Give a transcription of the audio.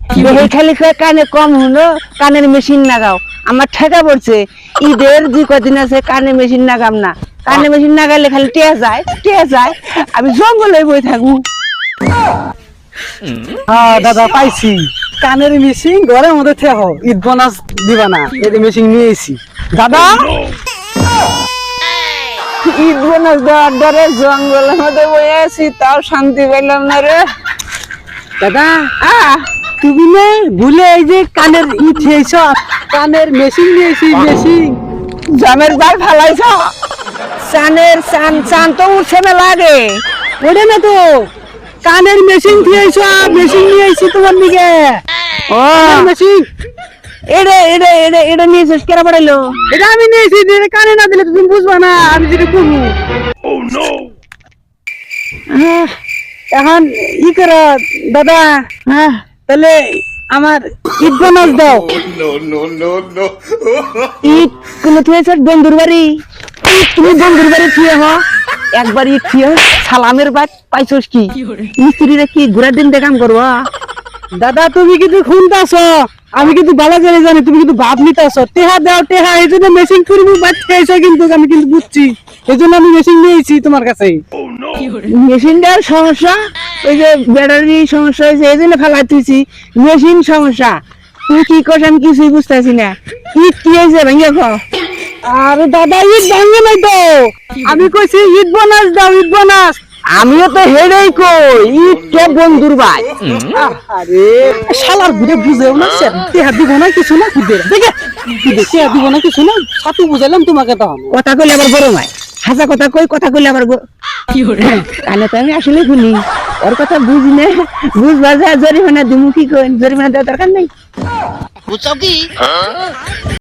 খালি কানে কম হলো, কানের মেশিন লাগাও। আমার ঠেকা পড়ছে, ঈদের যে কদিন আছে কানে মেশিন লাগাম না। কানে মেশিন লাগালে খালি টেয়া যায়, আমি জঙ্গলে বই থাকবো। হ্যাঁ দাদা পাইছি, কানের মেশিন ঘরের মধ্যে থেকো, ঈদ বোনাস দিবা না, এই মেশিন নিয়ে এসি। দাদা ঈদ বোনাস দেওয়ার ডরে জঙ্গলের মধ্যে বই আছি, তাও শান্তি পাইলাম না রে। দাদা তুমি না ভুলে এই যে কানের খেয়েছ, কানের মেশিন নিয়েছি, মেশিন জামের বার ফালাইছ, চান তো উঠছে না লাগে। ওটা না তো, কানের মেশিন খেয়েছ, মেশিন নিয়েছি তোমার দিকে। ও মেশিন এটা নিয়েছিস কেরা পড়াইলো? এটা আমি নিয়েছি, কানে না দিলে তুমি বুঝবা না আমি যেটা করবো। এখন ই করো দাদা, তাহলে আমার ঈদ বোনাস দাও। ঈদ কোনো থুয়েছ বন্ধুর বাড়ি? ঈদ তুমি বন্ধুর বাড়ি থুয়ে হ, একবার ঈদ থুয়ে সালামের বাদ পাইছস কি? মিস্ত্রিরা কি ঘোরার দিন দেখাম করবো? দাদা তুমি কিন্তু শুনতেছ, আমি কিন্তু ভালো করে জানি তুমি কিন্তু ভাব নিতেছ। টেহা দাও টেহা, এই জন্য মেশিন করবো বাদ খেয়েছ, কিন্তু আমি কিন্তু বুঝছি, এই জন্য আমি মেশিন নিয়েছি তোমার কাছে। মেশিনটার সমস্যা, ওই যে ব্যাটারি সমস্যা হয়েছে, এই জন্য ফেলাই তুইছি। মেশিন সমস্যা, তুই কি করছ আমি কিছুই বুঝতেছি না। ঈদ কি হয়েছে ভেঙে খ? আরে দাদা ঈদ ভাঙবে নাই তো, আমি কইছি ঈদ বোনাস দাও, ঈদ বোনাস। আমিও তো হেডেই কই ঈদ কে বন্ধুর ভাই। আরে শালার ঘুরে বুঝেও না, টেহা দিব না কিছু না, খুদে দেখে টেহা দিব না কিছু না, ছাতু বুঝাইলাম তোমাকে তখন। কথা কইলে আবার বড় ভাই, হাসা কথা কই, কথা কইলে আবার কানে তো আমি আসলে শুনি, ওর কথা বুঝি না, বুঝবা যা জরিমানা দিমু কি কই, জরিমানা দেওয়ার দরকার নেই।